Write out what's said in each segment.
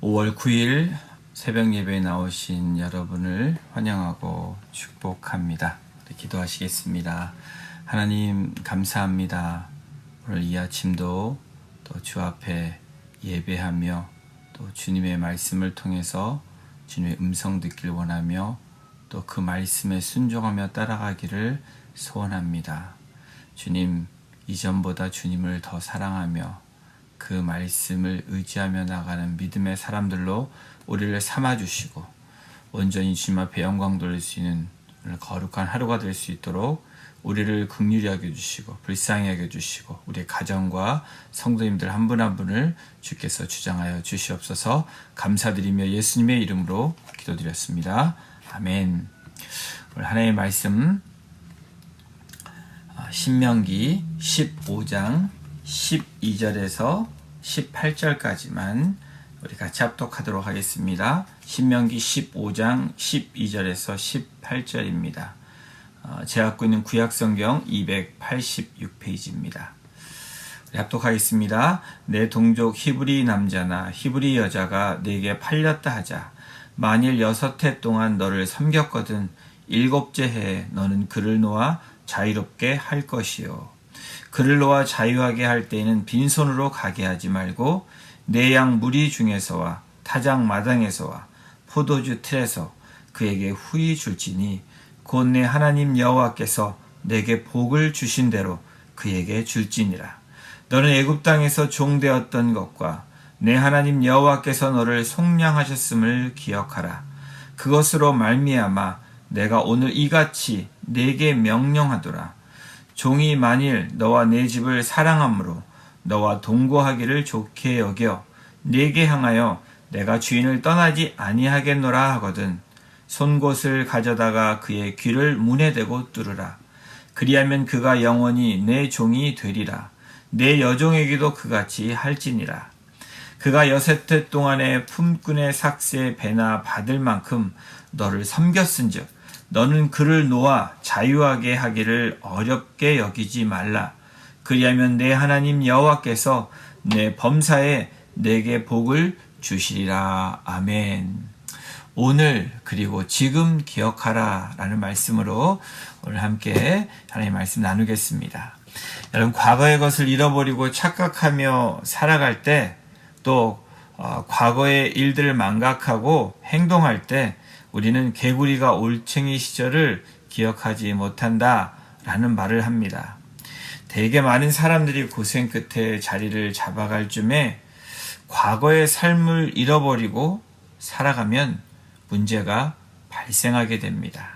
5월 9일 새벽 예배에 나오신 여러분을 환영하고 축복합니다. 기도하시겠습니다. 하나님 감사합니다. 오늘 이 아침도 또 주 앞에 예배하며 또 주님의 말씀을 통해서 주님의 음성 듣길 원하며 또 그 말씀에 순종하며 따라가기를 소원합니다. 주님, 이전보다 주님을 더 사랑하며 그 말씀을 의지하며 나가는 믿음의 사람들로 우리를 삼아주시고 온전히 주님 앞에 영광 돌릴 수 있는 오늘 거룩한 하루가 될 수 있도록 우리를 긍휼히 여겨주시고 불쌍히 여겨주시고 우리의 가정과 성도님들 한 분 한 분을 주께서 주장하여 주시옵소서. 감사드리며 예수님의 이름으로 기도드렸습니다. 아멘. 오늘 하나님의 말씀 신명기 15장 12절에서 18절까지만 우리 같이 합독하도록 하겠습니다. 신명기 15장 12절에서 18절입니다. 제가 갖고 있는 구약성경 286페이지입니다. 우리 합독하겠습니다. 내 동족 히브리 남자나 히브리 여자가 내게 팔렸다 하자. 만일 6해 동안 너를 섬겼거든 7째 해에 너는 그를 놓아 자유롭게 할 것이요. 그를 놓아 자유하게 할 때에는 빈손으로 가게 하지 말고 내 양 무리 중에서와 타작 마당에서와 포도주 틀에서 그에게 후히 줄지니 곧 내 하나님 여호와께서 내게 복을 주신 대로 그에게 줄지니라. 너는 애굽 땅에서 종되었던 것과 내 하나님 여호와께서 너를 속량하셨음을 기억하라. 그것으로 말미암아 내가 오늘 이같이 내게 명령하노라. 종이 만일 너와 내 집을 사랑함으로 너와 동거하기를 좋게 여겨 내게 향하여 내가 주인을 떠나지 아니하겠노라 하거든 손곳을 가져다가 그의 귀를 문에 대고 뚫으라. 그리하면 그가 영원히 내 종이 되리라. 내 여종에게도 그같이 할지니라. 그가 6해 동안에 품꾼의 삭세 배나 받을 만큼 너를 섬겼은즉 너는 그를 놓아 자유하게 하기를 어렵게 여기지 말라. 그리하면 내 하나님 여호와께서 내 범사에 내게 복을 주시리라. 아멘. 오늘 그리고 지금 기억하라 라는 말씀으로 오늘 함께 하나님의 말씀 나누겠습니다. 여러분, 과거의 것을 잃어버리고 착각하며 살아갈 때 또 과거의 일들을 망각하고 행동할 때 우리는 개구리가 올챙이 시절을 기억하지 못한다 라는 말을 합니다. 되게 많은 사람들이 고생 끝에 자리를 잡아갈 쯤에 과거의 삶을 잃어버리고 살아가면 문제가 발생하게 됩니다.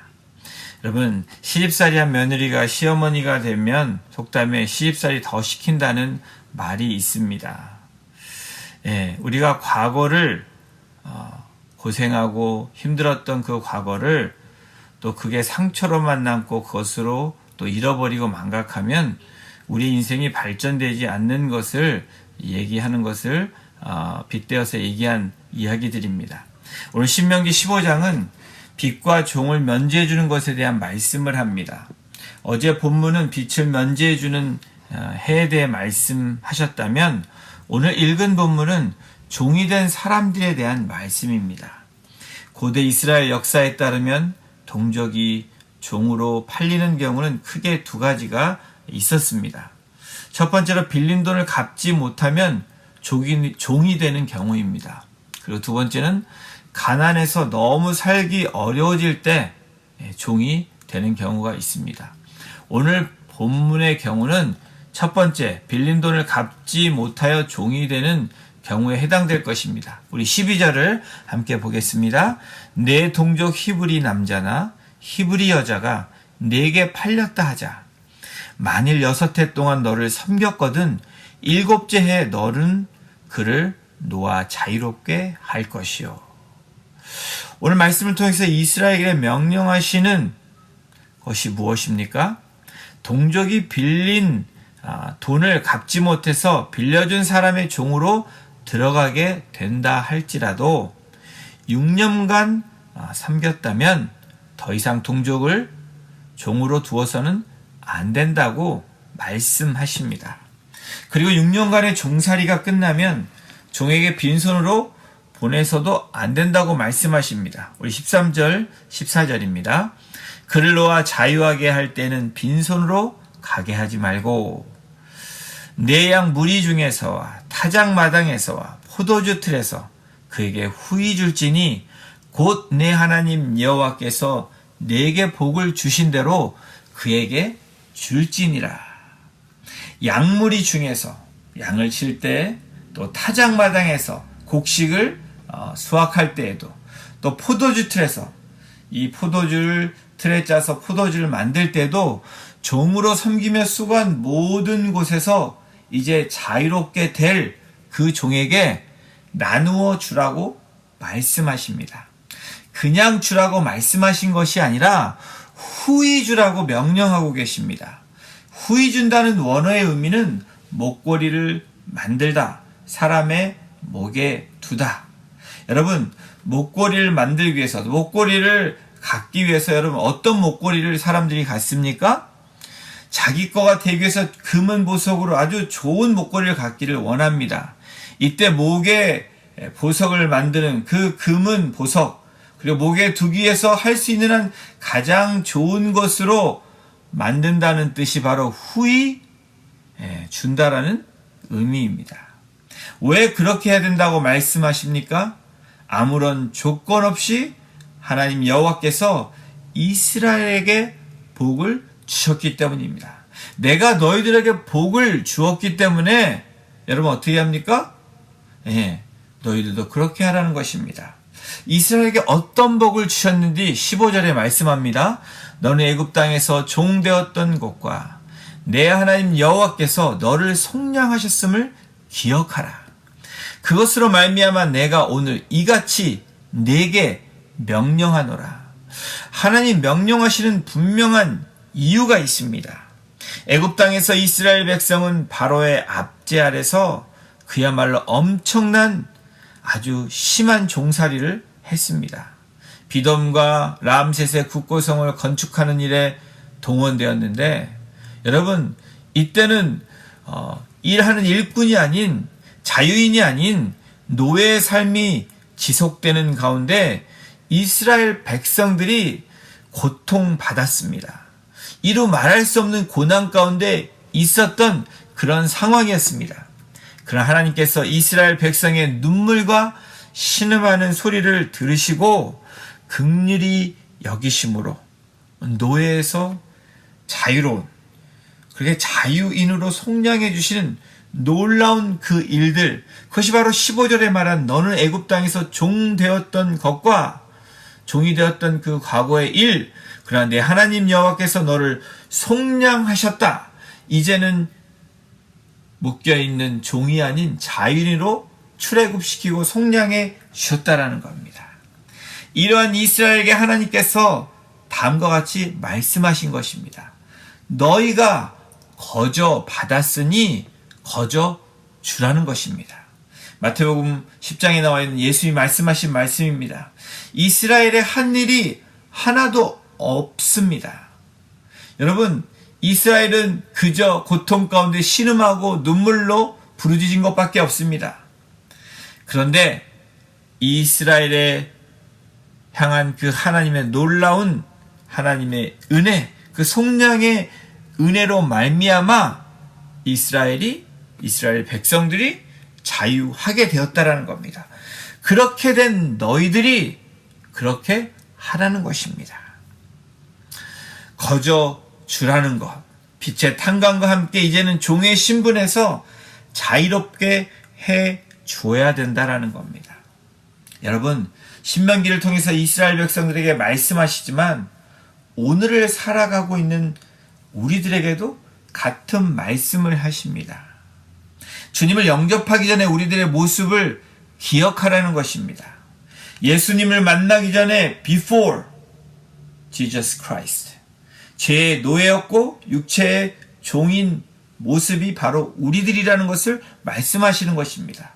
여러분, 시집살이한 며느리가 시어머니가 되면 속담에 시집살이 더 시킨다는 말이 있습니다. 우리가 과거를 고생하고 힘들었던 그 과거를 또 그게 상처로만 남고 그것으로 또 잃어버리고 망각하면 우리 인생이 발전되지 않는 것을 얘기하는 것을 빗대어서 얘기한 이야기들입니다. 오늘 신명기 15장은 빛과 종을 면제해 주는 것에 대한 말씀을 합니다. 어제 본문은 빛을 면제해 주는 해에 대해 말씀하셨다면 오늘 읽은 본문은 종이 된 사람들에 대한 말씀입니다. 고대 이스라엘 역사에 따르면 동족이 종으로 팔리는 경우는 크게 두 가지가 있었습니다. 첫 번째로 빌린 돈을 갚지 못하면 종이 되는 경우입니다. 그리고 두 번째는 가난해서 너무 살기 어려워질 때 종이 되는 경우가 있습니다. 오늘 본문의 경우는 첫 번째, 빌린 돈을 갚지 못하여 종이 되는 경우에 해당될 것입니다. 우리 12절을 함께 보겠습니다. 내 동족 히브리 남자나 히브리 여자가 내게 팔렸다 하자. 만일 6해 동안 너를 섬겼거든 7째 해에 너는 그를 놓아 자유롭게 할 것이요. 오늘 말씀을 통해서 이스라엘에게 명령하시는 것이 무엇입니까? 동족이 빌린 돈을 갚지 못해서 빌려준 사람의 종으로 들어가게 된다 할지라도 6년간 섬겼다면 더 이상 동족을 종으로 두어서는 안 된다고 말씀하십니다. 그리고 6년간의 종살이가 끝나면 종에게 빈손으로 보내서도 안 된다고 말씀하십니다. 우리 13절, 14절입니다. 그를 놓아 자유하게 할 때는 빈손으로 가게 하지 말고 내 양 무리 중에서와 타작마당에서와 포도주 틀에서 그에게 후히 줄지니 곧 내 하나님 여호와께서 내게 복을 주신 대로 그에게 줄지니라. 양무리 중에서 양을 칠 때, 또 타작마당에서 곡식을 수확할 때에도, 또 포도주 틀에서 이 포도주를 틀에 짜서 포도주를 만들 때도 종으로 섬기며 수고한 모든 곳에서 이제 자유롭게 될 그 종에게 나누어 주라고 말씀하십니다. 그냥 주라고 말씀하신 것이 아니라 후히 주라고 명령하고 계십니다. 후히 준다는 원어의 의미는 목걸이를 만들다, 사람의 목에 두다. 여러분, 목걸이를 만들기 위해서, 목걸이를 갖기 위해서 여러분 어떤 목걸이를 사람들이 갖습니까? 자기 거가 되기 위해서 금은 보석으로 아주 좋은 목걸이를 갖기를 원합니다. 이때 목에 보석을 만드는 그 금은 보석, 그리고 목에 두기 위해서 할 수 있는 한 가장 좋은 것으로 만든다는 뜻이 바로 후히 준다라는 의미입니다. 왜 그렇게 해야 된다고 말씀하십니까? 아무런 조건 없이 하나님 여호와께서 이스라엘에게 복을 주셨기 때문입니다. 내가 너희들에게 복을 주었기 때문에 여러분 어떻게 합니까? 너희들도 그렇게 하라는 것입니다. 이스라엘에게 어떤 복을 주셨는지 15절에 말씀합니다. 너는 애굽 땅에서 종되었던 곳과 내 하나님 여호와께서 너를 속량하셨음을 기억하라. 그것으로 말미암아 내가 오늘 이같이 내게 명령하노라. 하나님 명령하시는 분명한 이유가 있습니다. 애굽 땅에서 이스라엘 백성은 바로의 압제 아래서 그야말로 엄청난 아주 심한 종살이를 했습니다. 비돔과 람셋의 국고성을 건축하는 일에 동원되었는데 여러분 이때는 일하는 일꾼이 아닌 자유인이 아닌 노예의 삶이 지속되는 가운데 이스라엘 백성들이 고통받았습니다. 이루 말할 수 없는 고난 가운데 있었던 그런 상황이었습니다. 그러나 하나님께서 이스라엘 백성의 눈물과 신음하는 소리를 들으시고 긍휼히 여기심으로 노예에서 자유로운, 그렇게 자유인으로 속량해 주시는 놀라운 그 일들, 그것이 바로 15절에 말한 너는 애굽 땅에서 종 되었던 것과 종이 되었던 그 과거의 일, 그러나 내 하나님 여호와께서 너를 속량하셨다. 이제는 묶여있는 종이 아닌 자유인으로 출애굽시키고 속량해 주셨다라는 겁니다. 이러한 이스라엘에게 하나님께서 다음과 같이 말씀하신 것입니다. 너희가 거저 받았으니 거저 주라는 것입니다. 마태복음 10장에 나와 있는 예수님이 말씀하신 말씀입니다. 이스라엘의 한 일이 하나도 없습니다. 여러분, 이스라엘은 그저 고통 가운데 신음하고 눈물로 부르짖은 것밖에 없습니다. 그런데 이스라엘에 향한 그 하나님의 놀라운 하나님의 은혜, 그 속량의 은혜로 말미암아 이스라엘 백성들이 자유하게 되었다라는 겁니다. 그렇게 된 너희들이 그렇게 하라는 것입니다. 거저 주라는 것, 빛의 탄광과 함께 이제는 종의 신분에서 자유롭게 해 줘야 된다라는 겁니다. 여러분, 신명기를 통해서 이스라엘 백성들에게 말씀하시지만 오늘을 살아가고 있는 우리들에게도 같은 말씀을 하십니다. 주님을 영접하기 전에 우리들의 모습을 기억하라는 것입니다. 예수님을 만나기 전에 before Jesus Christ, 죄의 노예였고 육체의 종인 모습이 바로 우리들이라는 것을 말씀하시는 것입니다.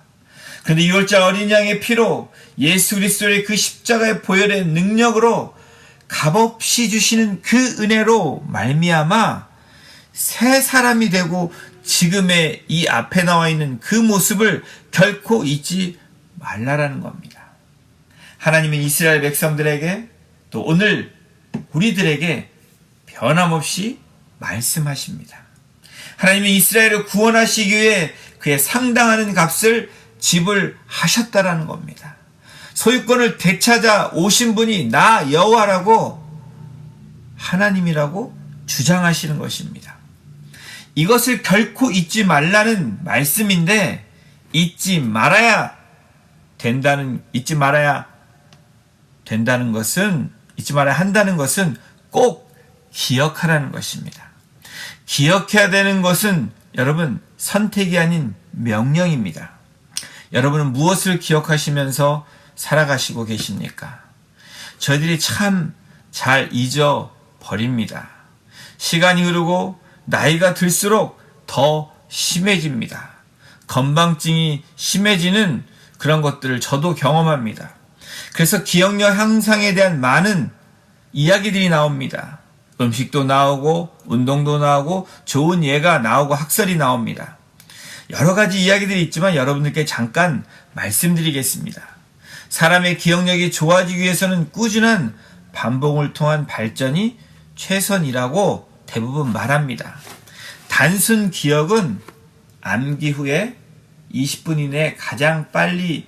그런데 유월절 어린 양의 피로 예수 그리스도의 그 십자가의 보혈의 능력으로 값없이 주시는 그 은혜로 말미암아 새 사람이 되고 지금의 이 앞에 나와 있는 그 모습을 결코 잊지 말라라는 겁니다. 하나님은 이스라엘 백성들에게 또 오늘 우리들에게 변함없이 말씀하십니다. 하나님은 이스라엘을 구원하시기 위해 그의 상당하는 값을 지불하셨다라는 겁니다. 소유권을 되찾아 오신 분이 나 여호와라고 하나님이라고 주장하시는 것입니다. 이것을 결코 잊지 말라는 말씀인데 잊지 말아야 한다는 것은 꼭 기억하라는 것입니다. 기억해야 되는 것은 여러분 선택이 아닌 명령입니다. 여러분은 무엇을 기억하시면서 살아가시고 계십니까? 저희들이 참 잘 잊어버립니다. 시간이 흐르고 나이가 들수록 더 심해집니다. 건망증이 심해지는 그런 것들을 저도 경험합니다. 그래서 기억력 향상에 대한 많은 이야기들이 나옵니다. 음식도 나오고 운동도 나오고 좋은 예가 나오고 학설이 나옵니다. 여러 가지 이야기들이 있지만 여러분들께 잠깐 말씀드리겠습니다. 사람의 기억력이 좋아지기 위해서는 꾸준한 반복을 통한 발전이 최선이라고 대부분 말합니다. 단순 기억은 암기 후에 20분 이내에 가장 빨리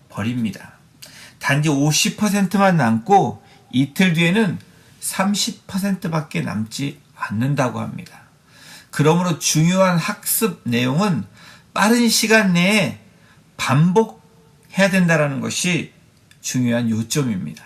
잊어버립니다. 단지 50%만 남고 이틀 뒤에는 30%밖에 남지 않는다고 합니다. 그러므로 중요한 학습 내용은 빠른 시간 내에 반복해야 된다는 것이 중요한 요점입니다.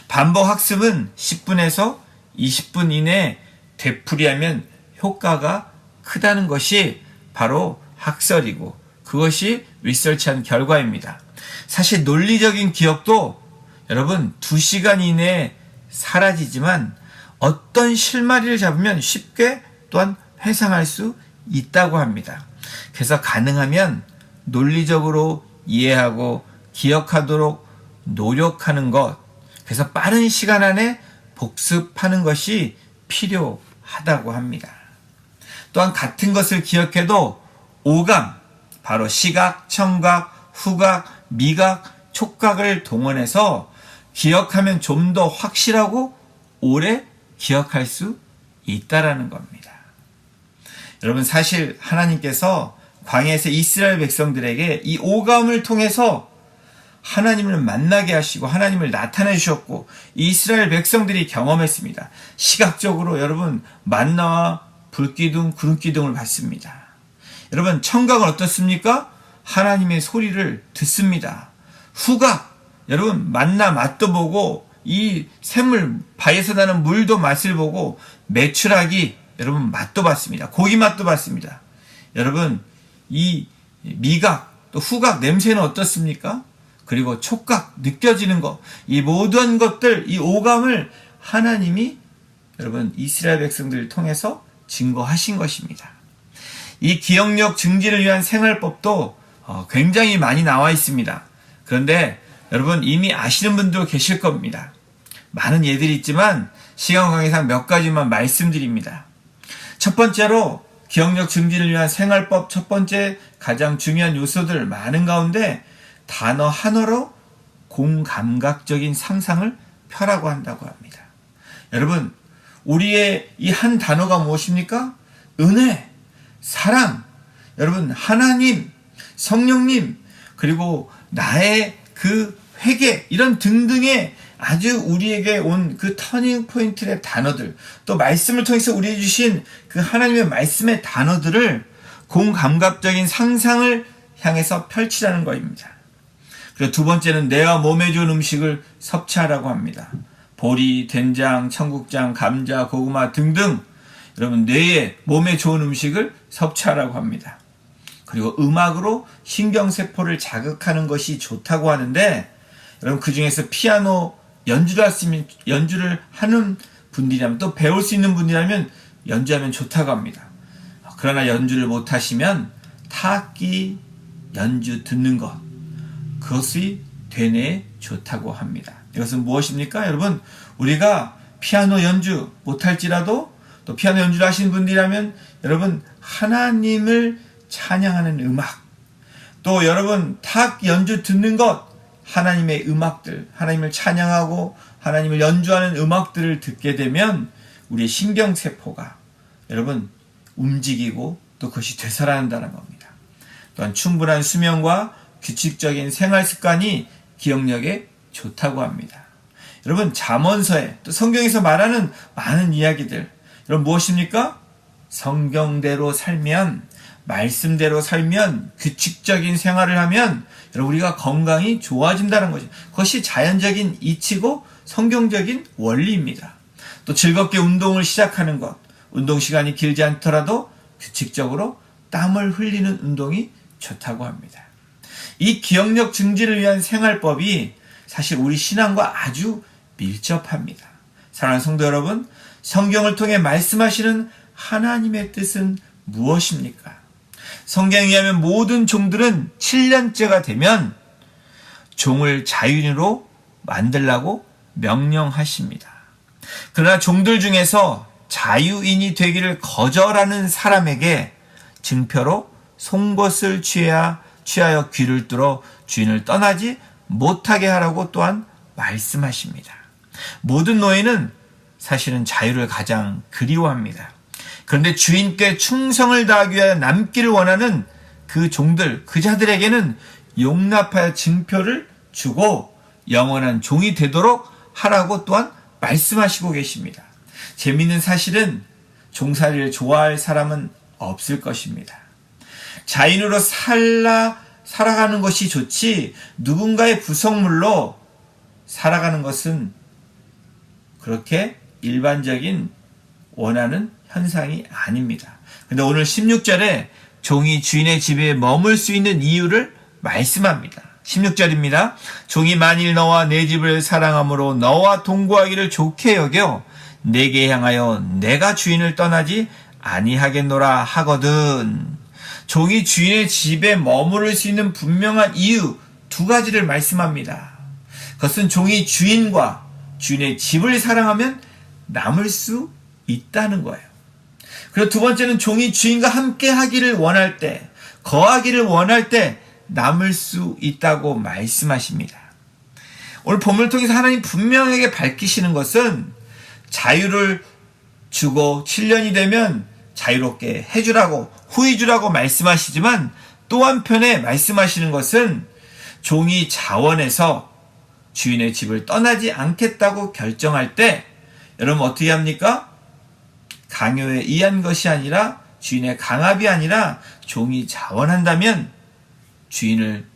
반복 학습은 10분에서 20분 이내에 되풀이하면 효과가 크다는 것이 바로 학설이고 그것이 리서치한 결과입니다. 사실 논리적인 기억도 여러분 2시간 이내에 사라지지만 어떤 실마리를 잡으면 쉽게 또한 회상할 수 있다고 합니다. 그래서 가능하면 논리적으로 이해하고 기억하도록 노력하는 것, 그래서 빠른 시간 안에 복습하는 것이 필요하다고 합니다. 또한 같은 것을 기억해도 오감, 바로 시각, 청각, 후각, 미각, 촉각을 동원해서 기억하면 좀 더 확실하고 오래 기억할 수 있다라는 겁니다. 여러분 사실 하나님께서 광야에서 이스라엘 백성들에게 이 오감을 통해서 하나님을 만나게 하시고 하나님을 나타내 주셨고 이스라엘 백성들이 경험했습니다. 시각적으로 여러분 만나와 불기둥, 구름기둥을 봤습니다. 여러분 청각은 어떻습니까? 하나님의 소리를 듣습니다. 후각, 여러분 만나 맛도 보고 이 샘물 바위에서 나는 물도 맛을 보고 메추라기 여러분 맛도 봤습니다. 고기 맛도 봤습니다. 여러분 이 미각 또 후각 냄새는 어떻습니까? 그리고 촉각 느껴지는 것, 이 모든 것들, 이 오감을 하나님이 여러분 이스라엘 백성들을 통해서 증거하신 것입니다. 이 기억력 증진을 위한 생활법도 굉장히 많이 나와 있습니다. 그런데 여러분 이미 아시는 분도 계실 겁니다. 많은 예들이 있지만 시간 관계상 몇 가지만 말씀드립니다. 첫 번째로 기억력 증진을 위한 생활법 첫 번째 가장 중요한 요소들 많은 가운데 단어 하나로 공감각적인 상상을 펴라고 한다고 합니다. 여러분 우리의 이 한 단어가 무엇입니까? 은혜, 사랑, 여러분 하나님, 성령님, 그리고 나의 그 회개 이런 등등의 아주 우리에게 온 그 터닝 포인트의 단어들 또 말씀을 통해서 우리에게 주신 그 하나님의 말씀의 단어들을 공감각적인 상상을 향해서 펼치라는 것입니다. 그리고 두 번째는 뇌와 몸에 좋은 음식을 섭취하라고 합니다. 보리, 된장, 청국장, 감자, 고구마 등등 여러분 뇌에 몸에 좋은 음식을 섭취하라고 합니다. 그리고 음악으로 신경세포를 자극하는 것이 좋다고 하는데 여러분 그 중에서 피아노 연주를 하는 분들이라면 또 배울 수 있는 분이라면 연주하면 좋다고 합니다. 그러나 연주를 못하시면 타악기 연주 듣는 것 그것이 되뇌에 좋다고 합니다. 이것은 무엇입니까? 여러분 우리가 피아노 연주 못할지라도 또 피아노 연주를 하시는 분들이라면 여러분 하나님을 찬양하는 음악 또 여러분 타악 연주 듣는 것 하나님의 음악들, 하나님을 찬양하고 하나님을 연주하는 음악들을 듣게 되면 우리의 신경세포가 여러분 움직이고 또 그것이 되살아난다는 겁니다. 또한 충분한 수면과 규칙적인 생활 습관이 기억력에 좋다고 합니다. 여러분 잠언서에 또 성경에서 말하는 많은 이야기들 여러분 무엇입니까? 성경대로 살면 말씀대로 살면 규칙적인 생활을 하면 여러분 우리가 건강이 좋아진다는 거죠. 그것이 자연적인 이치고 성경적인 원리입니다. 또 즐겁게 운동을 시작하는 것 운동 시간이 길지 않더라도 규칙적으로 땀을 흘리는 운동이 좋다고 합니다. 이 기억력 증진을 위한 생활법이 사실 우리 신앙과 아주 밀접합니다. 사랑하는 성도 여러분, 성경을 통해 말씀하시는 하나님의 뜻은 무엇입니까? 성경에 의하면 모든 종들은 7년째가 되면 종을 자유인으로 만들라고 명령하십니다. 그러나 종들 중에서 자유인이 되기를 거절하는 사람에게 증표로 송곳을 취하여 귀를 뚫어 주인을 떠나지 못하게 하라고 또한 말씀하십니다. 모든 노예는 사실은 자유를 가장 그리워합니다. 그런데 주인께 충성을 다하기 위하여 남기를 원하는 그 종들, 그 자들에게는 용납하여 증표를 주고 영원한 종이 되도록 하라고 또한 말씀하시고 계십니다. 재미있는 사실은 종살이를 좋아할 사람은 없을 것입니다. 자인으로 살아가는 것이 좋지 누군가의 부속물로 살아가는 것은 그렇게 일반적인 원하는 현상이 아닙니다. 근데 오늘 16절에 종이 주인의 집에 머물 수 있는 이유를 말씀합니다. 16절입니다. 종이 만일 너와 내 집을 사랑함으로 너와 동거하기를 좋게 여겨 내게 향하여 내가 주인을 떠나지 아니하겠노라 하거든. 종이 주인의 집에 머무를 수 있는 분명한 이유 두 가지를 말씀합니다. 그것은 종이 주인과 주인의 집을 사랑하면 남을 수 있다는 거예요. 그리고 두 번째는 종이 주인과 함께 하기를 원할 때, 거하기를 원할 때 남을 수 있다고 말씀하십니다. 오늘 본문을 통해서 하나님 분명하게 밝히시는 것은 자유를 주고 7년이 되면 자유롭게 해주라고 후히 주라고 말씀하시지만 또 한편에 말씀하시는 것은 종이 자원해서 주인의 집을 떠나지 않겠다고 결정할 때 여러분 어떻게 합니까? 강요에 의한 것이 아니라 주인의 강압이 아니라 종이 자원한다면 주인을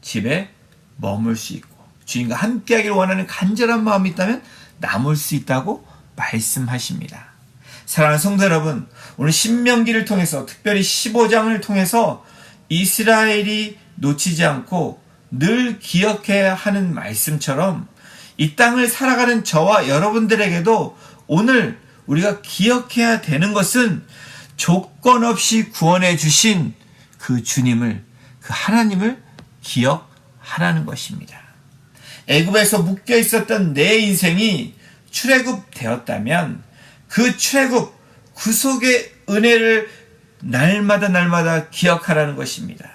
집에 머물 수 있고 주인과 함께하기를 원하는 간절한 마음이 있다면 남을 수 있다고 말씀하십니다. 사랑하는 성도 여러분, 오늘 신명기를 통해서 특별히 15장을 통해서 이스라엘이 놓치지 않고 늘 기억해야 하는 말씀처럼 이 땅을 살아가는 저와 여러분들에게도 오늘 우리가 기억해야 되는 것은 조건 없이 구원해 주신 그 주님을, 그 하나님을 기억하라는 것입니다. 애굽에서 묶여 있었던 내 인생이 출애굽되었다면 그 출애굽 구속의 은혜를 날마다 기억하라는 것입니다.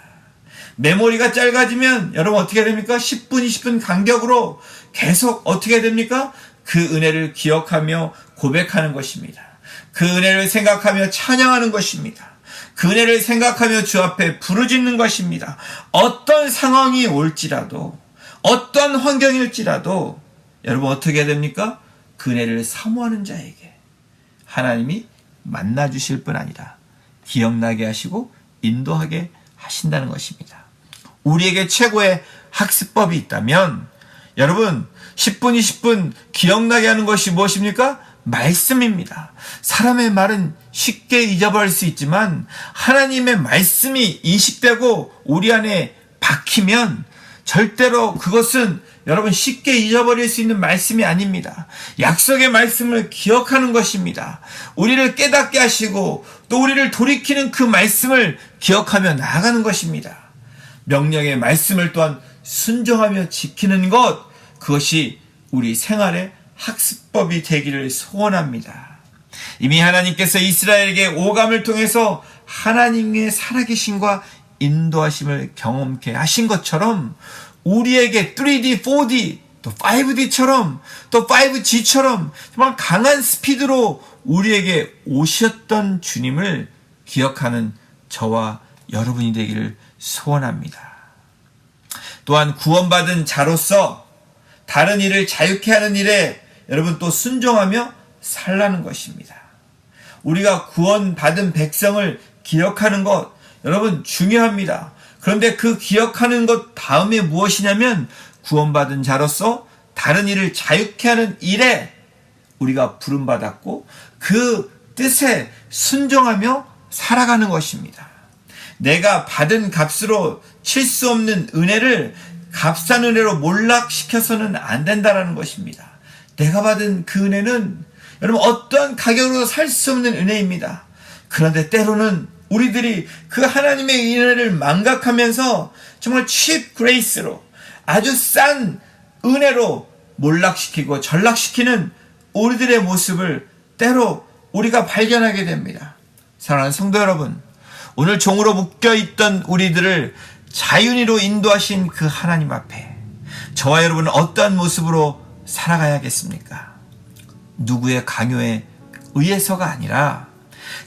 메모리가 짧아지면 여러분 어떻게 됩니까? 10분, 20분 간격으로 계속 어떻게 됩니까? 그 은혜를 기억하며 고백하는 것입니다. 그 은혜를 생각하며 찬양하는 것입니다. 그 은혜를 생각하며 주 앞에 부르짖는 것입니다. 어떤 상황이 올지라도 어떤 환경일지라도 여러분 어떻게 해야 됩니까? 그 은혜를 사모하는 자에게 하나님이 만나주실 뿐 아니라 기억나게 하시고 인도하게 하신다는 것입니다. 우리에게 최고의 학습법이 있다면 여러분 10분 20분 기억나게 하는 것이 무엇입니까? 말씀입니다. 사람의 말은 쉽게 잊어버릴 수 있지만 하나님의 말씀이 인식되고 우리 안에 박히면 절대로 그것은 여러분 쉽게 잊어버릴 수 있는 말씀이 아닙니다. 약속의 말씀을 기억하는 것입니다. 우리를 깨닫게 하시고 또 우리를 돌이키는 그 말씀을 기억하며 나아가는 것입니다. 명령의 말씀을 또한 순종하며 지키는 것, 그것이 우리 생활의 학습법이 되기를 소원합니다. 이미 하나님께서 이스라엘에게 오감을 통해서 하나님의 살아계심과 인도하심을 경험케 하신 것처럼 우리에게 3D, 4D, 또 5D처럼 또 5G처럼 정말 강한 스피드로 우리에게 오셨던 주님을 기억하는 저와 여러분이 되기를 소원합니다. 또한 구원받은 자로서 다른 일을 자유케 하는 일에 여러분 또 순종하며 살라는 것입니다. 우리가 구원받은 백성을 기억하는 것 여러분 중요합니다. 그런데 그 기억하는 것 다음에 무엇이냐면 구원받은 자로서 다른 일을 자유케 하는 일에 우리가 부름받았고 그 뜻에 순종하며 살아가는 것입니다. 내가 받은 값으로 칠 수 없는 은혜를 값싼 은혜로 몰락시켜서는 안 된다는 것입니다. 내가 받은 그 은혜는 여러분 어떠한 가격으로도 살 수 없는 은혜입니다. 그런데 때로는 우리들이 그 하나님의 은혜를 망각하면서 정말 cheap grace로 아주 싼 은혜로 몰락시키고 전락시키는 우리들의 모습을 때로 우리가 발견하게 됩니다. 사랑하는 성도 여러분, 오늘 종으로 묶여있던 우리들을 자유니로 인도하신 그 하나님 앞에 저와 여러분은 어떠한 모습으로 살아가야겠습니까? 누구의 강요에 의해서가 아니라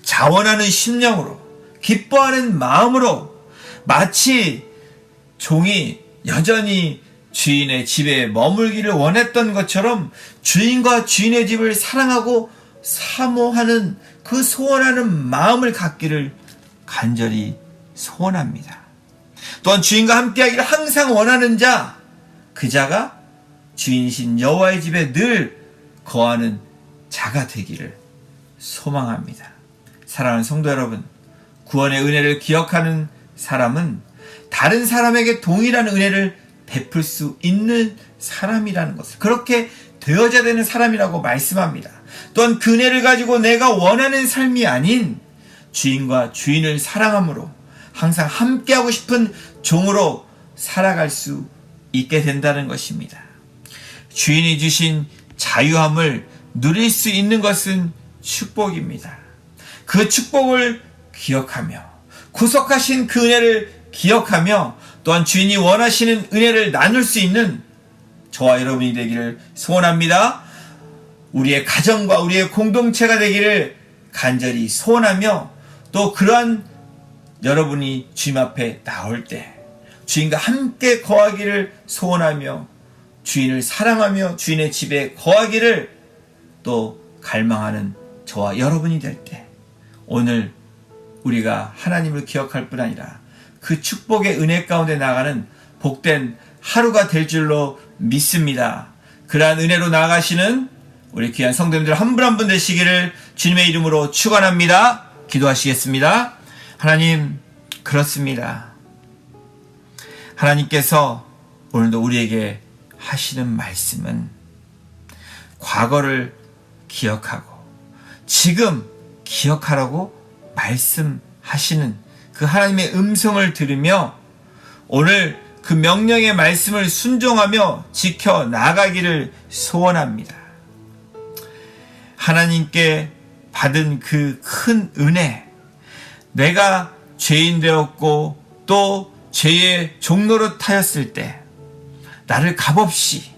자원하는 심령으로 기뻐하는 마음으로 마치 종이 여전히 주인의 집에 머물기를 원했던 것처럼 주인과 주인의 집을 사랑하고 사모하는 그 소원하는 마음을 갖기를 간절히 소원합니다. 또한 주인과 함께하기를 항상 원하는 자, 그 자가 주인이신 여호와의 집에 늘 거하는 자가 되기를 소망합니다. 사랑하는 성도 여러분, 구원의 은혜를 기억하는 사람은 다른 사람에게 동일한 은혜를 베풀 수 있는 사람이라는 것을 그렇게 되어져야 되는 사람이라고 말씀합니다. 또한 그 은혜를 가지고 내가 원하는 삶이 아닌 주인과 주인을 사랑함으로 항상 함께하고 싶은 종으로 살아갈 수 있게 된다는 것입니다. 주인이 주신 자유함을 누릴 수 있는 것은 축복입니다. 그 축복을 기억하며 구속하신 그 은혜를 기억하며 또한 주인이 원하시는 은혜를 나눌 수 있는 저와 여러분이 되기를 소원합니다. 우리의 가정과 우리의 공동체가 되기를 간절히 소원하며 또 그러한 여러분이 주님 앞에 나올 때 주인과 함께 거하기를 소원하며 주인을 사랑하며 주인의 집에 거하기를 또 갈망하는 저와 여러분이 될 때 오늘 우리가 하나님을 기억할 뿐 아니라 그 축복의 은혜 가운데 나가는 복된 하루가 될 줄로 믿습니다. 그러한 은혜로 나아가시는 우리 귀한 성도님들 한 분 한 분 되시기를 주님의 이름으로 축원합니다. 기도하시겠습니다. 하나님, 그렇습니다. 하나님께서 오늘도 우리에게 하시는 말씀은 과거를 기억하고 지금 기억하라고 말씀하시는 그 하나님의 음성을 들으며 오늘 그 명령의 말씀을 순종하며 지켜 나가기를 소원합니다. 하나님께 받은 그 큰 은혜, 내가 죄인 되었고 또 죄의 종노릇하였을 때 나를 값없이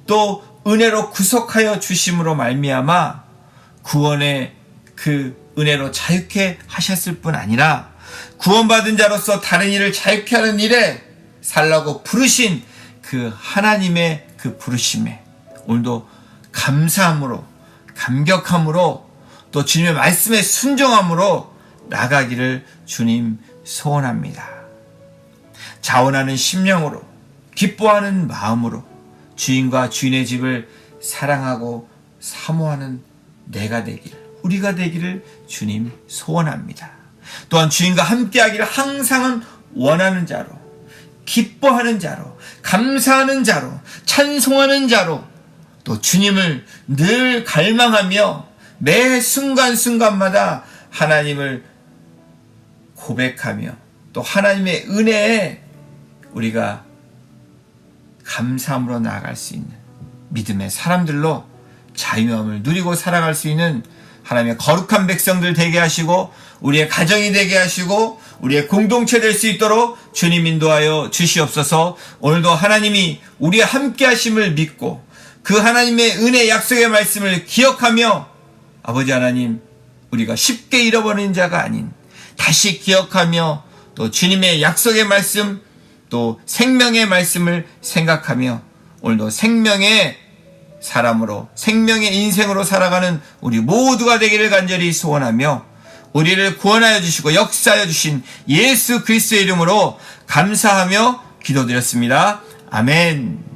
또 은혜로 구속하여 주심으로 말미암아 구원의 그 은혜로 자유케 하셨을 뿐 아니라 구원받은 자로서 다른 일을 자유케 하는 일에 살라고 부르신 그 하나님의 그 부르심에 오늘도 감사함으로 감격함으로 또 주님의 말씀에 순종함으로 나가기를 주님 소원합니다. 자원하는 심령으로 기뻐하는 마음으로 주인과 주인의 집을 사랑하고 사모하는 내가 되기를 우리가 되기를 주님 소원합니다. 또한 주인과 함께하기를 항상은 원하는 자로 기뻐하는 자로 감사하는 자로 찬송하는 자로 또 주님을 늘 갈망하며 매 순간순간마다 하나님을 고백하며 또 하나님의 은혜에 우리가 감사함으로 나아갈 수 있는 믿음의 사람들로 자유함을 누리고 살아갈 수 있는 하나님의 거룩한 백성들 되게 하시고 우리의 가정이 되게 하시고 우리의 공동체 될 수 있도록 주님 인도하여 주시옵소서. 오늘도 하나님이 우리와 함께 하심을 믿고 그 하나님의 은혜 약속의 말씀을 기억하며 아버지 하나님, 우리가 쉽게 잃어버리는 자가 아닌 다시 기억하며 또 주님의 약속의 말씀, 또 생명의 말씀을 생각하며 오늘도 생명의 사람으로, 생명의 인생으로 살아가는 우리 모두가 되기를 간절히 소원하며 우리를 구원하여 주시고 역사하여 주신 예수 그리스도의 이름으로 감사하며 기도드렸습니다. 아멘.